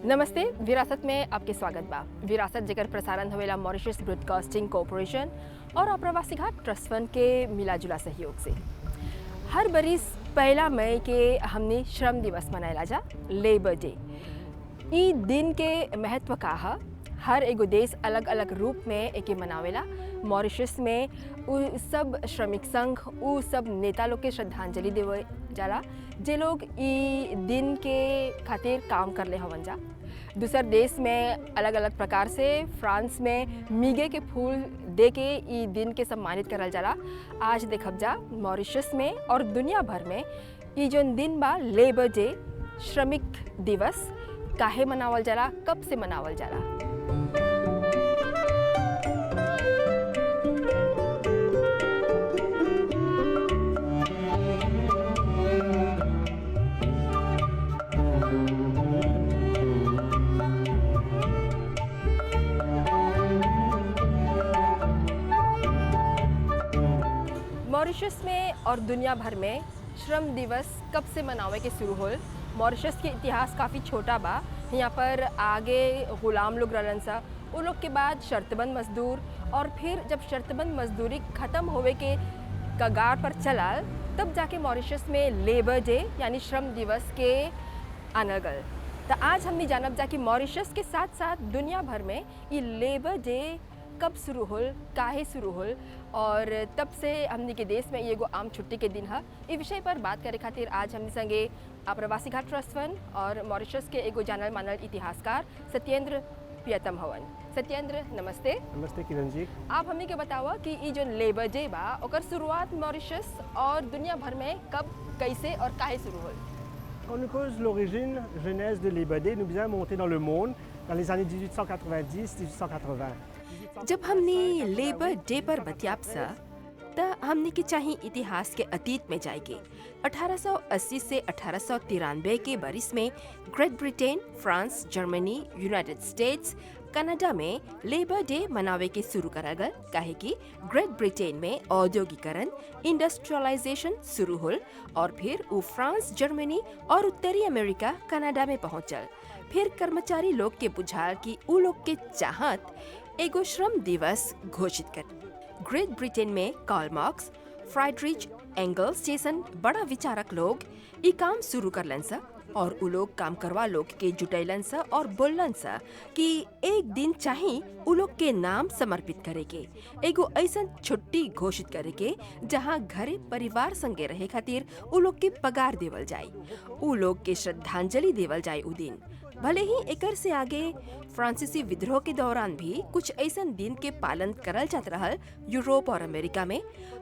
नमस्ते। विरासत में आपके स्वागत बा। विरासत जेकर प्रसारण होवेला मॉरिशस ब्रॉडकास्टिंग कॉरपोरेशन और अप्रवासी घाट ट्रस्ट फंड के मिलाजुला सहयोग से। हर बरिस 1 मई के हमने श्रम दिवस मनाएला जा, लेबर डे। ई दिन के महत्व का है, हर एगो देश अलग अलग रूप में एके मनावेला। मॉरिशस में उ सब श्रमिक संघ, उ सब नेता लोग के श्रद्धांजलि देवे जाला जे लोग ई दिन के खातिर काम करले हवन जा। दूसर देश में अलग अलग प्रकार से, फ्रांस में मीगे के फूल दे के ई दिन के सम्मानित करल जाला। आज देखब जा मॉरिशस में और दुनिया भर में ई जोन दिन बा लेबर डे, श्रमिक दिवस, काहे मनावल जाला, कब से मनावल जाला। मॉरिशस में और दुनिया भर में श्रम दिवस कब से मनावे के शुरू होल। मॉरिशस के इतिहास काफ़ी छोटा बा। यहाँ पर आगे ग़ुलाम लोग रहलन सा, वो लोग के बाद शर्तबंद मजदूर, और फिर जब शर्तबंद मजदूरी ख़त्म होवे के कगार पर चलाल, तब जाके मॉरिशस में लेबर डे यानी श्रम दिवस के आनल गल। तो आज हमने जानब जा कि मॉरिशस के साथ साथ दुनिया भर में ये लेबर डे कब शुरू होल, काहे शुरू होल, और तब से हमने के देश में ये एगो आम छुट्टी के दिन है। इस विषय पर बात करे खातिर आज हमने संगे अप्रवासी घाट ट्रस्ट फंड और मॉरिशस के एगो जानल मानल इतिहासकार सत्येंद्र प्रियतम हवन। सत्येंद्र नमस्ते। नमस्ते किरण जी। आप हमने के बतावा कि ये जो लेबर डे बा ओकर शुरुआत मॉरिशस और दुनिया भर में कब, कैसे और काहे शुरू होल। Quand on cause l'origine jeunesse de Labor Day, nous bien monter dans le monde dans les années 1890-1880. जब हमने लेबर डे पर बतियाब सा त हमने के चाहिए इतिहास के अतीत में जाएंगे। 1880 से 1893 के बरिस में great Britain, France, Germany, United states, Canada में लेबर डे मनावे के शुरू करा गल। काहे कि ग्रेट ब्रिटेन में औद्योगिकरण, इंडस्ट्रियलाइजेशन शुरू होल, और फिर वो फ्रांस, जर्मनी और उत्तरी अमेरिका, कनाडा में पहुंचल। फिर कर्मचारी लोग के बुझाल कि उ लोग के चाहत एगो श्रम दिवस घोषित कर। ग्रेट ब्रिटेन में कार्ल मार्क्स, फ्राइडरिच एंगल्स जैसन बड़ा विचारक लोग ई काम शुरू करलन सा, और उ लोग काम करवा लोग के जुटैलन सा और बोलन सा कि एक दिन चाही उ लोग के नाम समर्पित करे के, एगो ऐसन छुट्टी घोषित करे के जहाँ घरे परिवार संगे रहे खातिर उ लोग के पगार देवल जाए, उ लोग के श्रद्धांजलि देवल जाए उ दिन। भले ही एकर से आगे फ्रांसीसी विद्रोह के दौरान भी कुछ ऐसन दिन के पालन करल जात रहल यूरोप और अमेरिका में,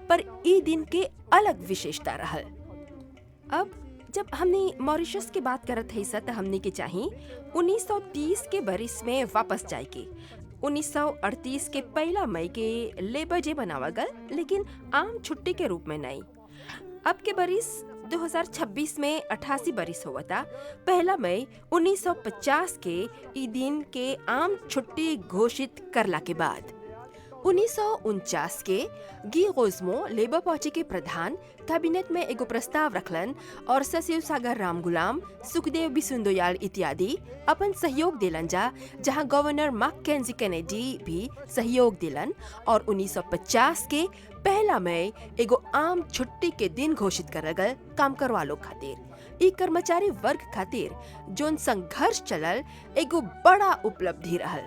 पर ई दिन के अलग विशेषता रहल। अब जब हमने मॉरिशस के बात करत है त हमने के चाही 1930 के बरिस में वापस जाए के। 1938 के 1 मई के लेबर डे मनावा गल, लेकिन आम छुट्टी के रूप में नहीं। अब के बरिस 2026 में 88 बरिस हुआ था। 1 मई 1950 के ई दिन के आम छुट्टी घोषित करला के बाद 1949 के गी गोज़मो लेबर पार्टी के प्रधान कैबिनेट में एगो प्रस्ताव रखलन, और सचिव सागर राम गुलाम, सुखदेव बिसुंदोयाल इत्यादि अपन सहयोग दिलन जा, जहां गवर्नर मैकेंजी केनेडी भी सहयोग दिलन, और 1950 के 1 मई एगो आम छुट्टी के दिन घोषित करल गल काम करवा लोग खातिर। ई कर्मचारी वर्ग खातिर जोन संघर्ष चलल एगो बड़ा उपलब्धि रहल।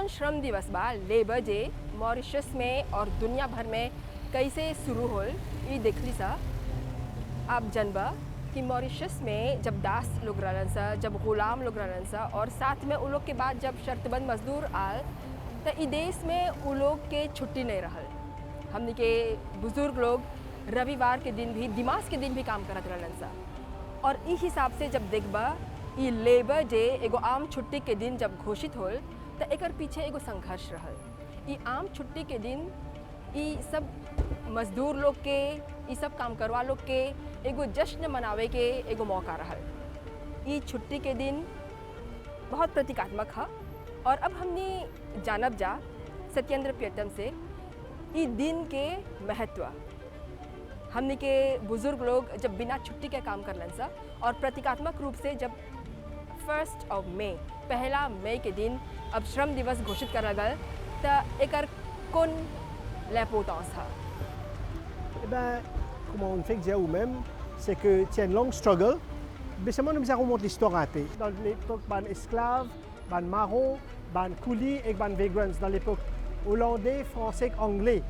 श्रम दिवस बा लेबर डे मॉरिशस में और दुनिया भर में कैसे शुरू होल ये देखली सा। आप जनबा कि मॉरिशस में जब दास लोग रहलन सा, जब ग़ुलाम लोग रहलन सा, और साथ में उ लोग के बाद जब शर्तबंद मजदूर आल, तो ई देश में उ लोग के छुट्टी नहीं रहल। हमने के बुजुर्ग लोग रविवार के दिन भी, दिमाग के दिन भी काम करत रहलन सा, और इस हिसाब से जब देखबा ये लेबर डे एगो आम छुट्टी के दिन जब घोषित होल, तो एकर पीछे एगो संघर्ष रहल। ई आम छुट्टी के दिन ई सब मजदूर लोग के, ई सब काम करवा लोग के एगो जश्न मनावे के एगो मौका रहल। ई छुट्टी के दिन बहुत प्रतीकात्मक है। और अब हमने जानब जा सत्येंद्र प्रियतम से ई दिन के महत्व। हमने के बुजुर्ग लोग जब बिना छुट्टी के काम कर सा और प्रतीकात्मक रूप से जब 1 मई पहला मई के दिन अब श्रम दिवस घोषित करा गया तो एकर कौन l'importance है? Eh bien, comme on fait dire ou même, c'est que c'est une longue struggle. Mais seulement nous remonter l'histoire à thé. Dans l'époque, ban esclaves, ban marrons, ban coolies et ban vagrants. Dans l'époque hollandais, français, anglais.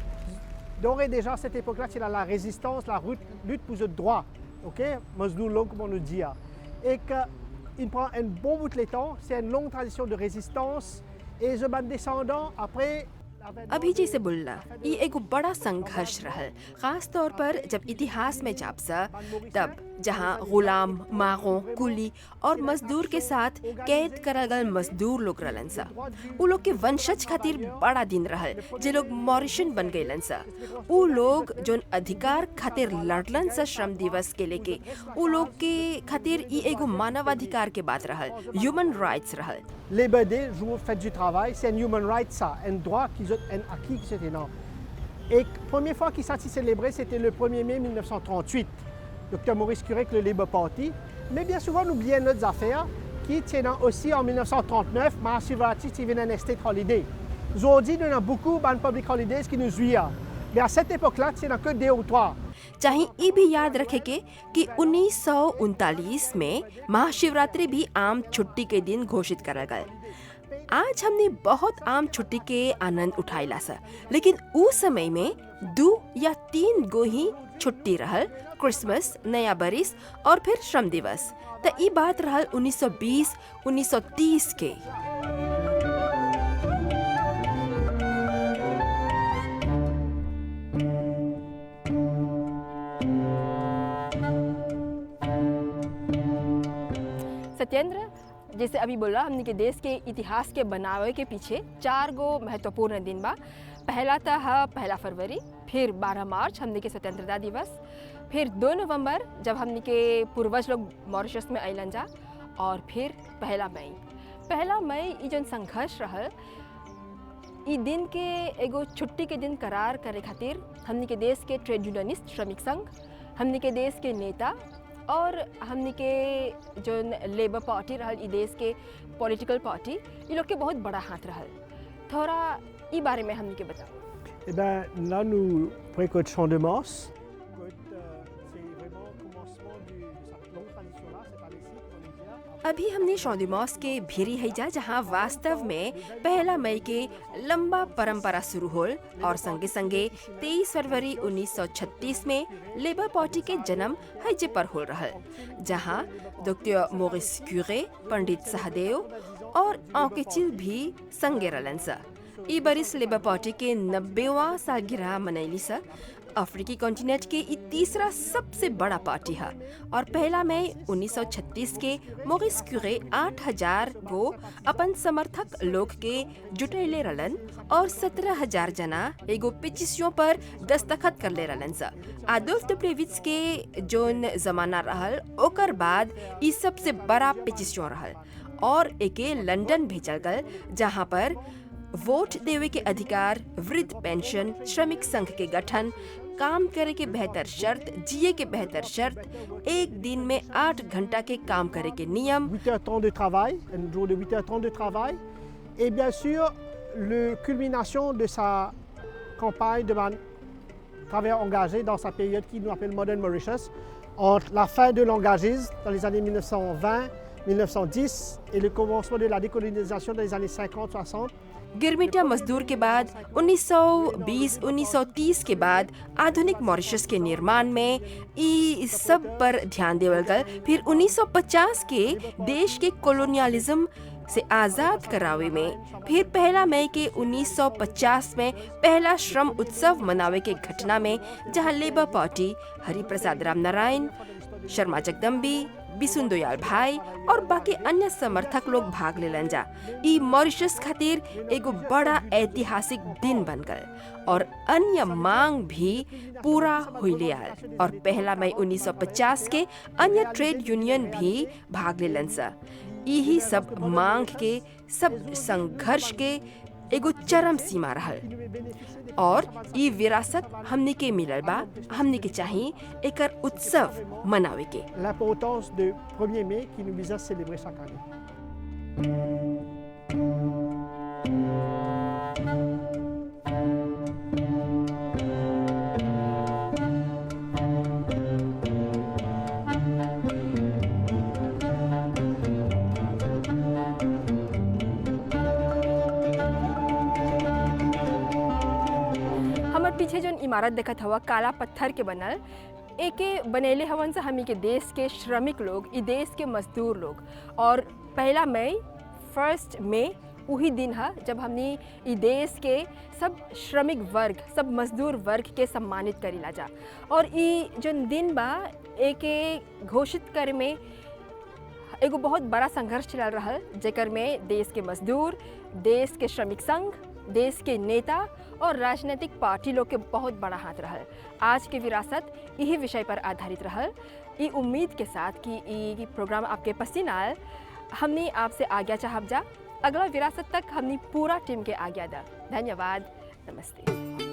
Donc déjà à cette époque-là, c'est la résistance, la lutte pour le droit. Ok, Mazdoulon, comme on nous dit. Et qu'il prend un bon bout de temps. C'est une longue tradition de résistance. Et je ban descendants après. अभी जैसे बोलना ये एगो बड़ा संघर्ष रहल, खास तौर पर जब इतिहास में जापसा तब जहां गुलाम, मागों, कुली और मजदूर के साथ कैद करल गल मजदूर लोग रहलन सा। उ लोग के वंशज खातिर बड़ा दिन रहल, जे लोग मॉरिशन बन गईलन सा। उ लोग जोन अधिकार खातिर लड़लन सा श्रम दिवस के लेके, उ लोग के खातिर ये एगो मानवाधिकार के बात रहल, ह्यूमन राइट्स रहल। Labor Day, jour fête du travail, c'est un human right, ça, un droit un acquis qui c'était énorme. Et la première fois qu'il s'est célébré, c'était le 1er mai 1938, Dr Maurice Curé avec le Labour Party. Mais bien souvent, on oublie notre affaire qui tient aussi en 1939, Mahashivratri, Stephen and State Holiday. Aujourd'hui, nous avons beaucoup de public holidays qui nous suivent. Mais à cette époque-là, il n'y en a que 2 ou 3. चाहे ये भी याद रखे कि 1939 में महाशिवरात्रि भी आम छुट्टी के दिन घोषित करा गया। आज हमने बहुत आम छुट्टी के आनंद उठाइला सा, लेकिन उस समय में 2 या 3 गो ही छुट्टी रहल, क्रिसमस, नया बरिस और फिर श्रम दिवस। तो ये बात रहल 1920, 1930 के। सत्येंद्र, जैसे अभी बोला, हमने के देश के इतिहास के बनावे के पीछे 4 गो महत्वपूर्ण दिन बा। पहला था 1 फरवरी, फिर 12 मार्च हमने के स्वतंत्रता दिवस, फिर 2 नवंबर जब हमने के पूर्वज लोग मॉरिशस में अलन जा, और फिर 1 मई। 1 मई ये जो संघर्ष रहल, ई दिन के एगो छुट्टी के दिन करार करे खातिर हमने के देश के ट्रेड यूनियनिस्ट श्रमिक संघ, हमने के देश के नेता और हमने के जो लेबर पार्टी रहल, ई देश के पॉलिटिकल पार्टी, ये लोग के बहुत बड़ा हाथ रहल। थोड़ा ई बारे में हमने के बताओ। Eh bien, là, nous prenons code champ de Mars. C'est vraiment le commencement de cette longue tradition-là, cette année-ci, qu'on est bien. अभी हमने शौदिमॉस के भीरी है जा, जहाँ वास्तव में 1 मई के लंबा परंपरा शुरू होल और संगे संगे 23 फरवरी 1936 में लेबर पार्टी के जन्म हैजे पर हो रहल, जहाँ डॉक्टर मोरिस क्यूरे, पंडित सहदेव और औकेचिल भी संगे रहलन सा। ई बरिस लेबर पार्टी के 90वां सालगिरह मनैली सा। अफ्रीकी कॉन्टिनेंट के ई तीसरा सबसे बड़ा पार्टी है और 1 मई 1936 के मोरिस क्यूरे 8000 गो अपन समर्थक लोग के जुटैले रहलन और 17000 जना एगो पिटिशन पर दस्तखत कर ले रहलन सा। आदोल्फ डुप्लेविट्स के जोन जमाना रहल, ओकर बाद ई सबसे बड़ा पिटिशन रहल और एके लंदन भेजल गल, जहाँ पर वोट देवे के अधिकार, वृद्ध पेंशन, श्रमिक संघ के गठन, काम करे के बेहतर शर्त, जिए के बेहतर शर्त, एक दिन में 8 घंटा के काम करे के नियम, 8 heures temps de travail, un jour de 8 heures temps de travail, et bien sûr, la culmination de sa campagne de travailleurs engagés dans sa période qui nous appelle Modern Mauritius, entre la fin de l'engagiste dans les années 1920, 1910 et le commencement de la décolonisation dans les années 50-60. गिरमिटिया मजदूर के बाद 1920-1930 के बाद आधुनिक Mauritius के निर्माण में ई सब पर ध्यान देवल गल। फिर 1950 के देश के कॉलोनियलिज्म से आज़ाद करावे में, फिर 1 मई के 1950 में पहला श्रम उत्सव मनावे के घटना में, जहां लेबर पार्टी, हरिप्रसाद रामनारायण, शर्मा जगदम्बी, बिसुन दयाल भाई और बाकी अन्य समर्थक लोग भाग लेलन जा। ई मॉरिशस खातिर एगो बड़ा ऐतिहासिक दिन बन गए और अन्य मांग भी पूरा होइले आल और 1 मई 1950 के अन्य ट्रेड यूनियन भी भाग लेलन सा। यही सब मांग के, सब संघर्ष के एगो चरम सीमा रहल। और ई विरासत हमने के मिलल बा, हमने के चाहिए एकर उत्सव मनावे के। L'importance de 1er mai qui nous vise à célébrer chaque année. हमर पीछे जोन इमारत देखत हवा काला पत्थर के बनल, एके बनेले हवन से हमी के देश के श्रमिक लोग, ई देश के मजदूर लोग। और 1 मई 1 मई वही दिन है जब हमने ई देश के सब श्रमिक वर्ग, सब मजदूर वर्ग के सम्मानित करीला जा। और ई जोन दिन बा एके घोषित करे में एगो बहुत बड़ा संघर्ष चल रहा, जेकर में देश के मजदूर, देश के श्रमिक संघ, देश के नेता और राजनीतिक पार्टी लोग के बहुत बड़ा हाथ रहल। आज के विरासत यही विषय पर आधारित रहल। ई उम्मीद के साथ कि ई प्रोग्राम आपके पसंद आयल, हमने आपसे आज्ञा चाहब जा। अगला विरासत तक हमने पूरा टीम के आज्ञा दा। धन्यवाद, नमस्ते।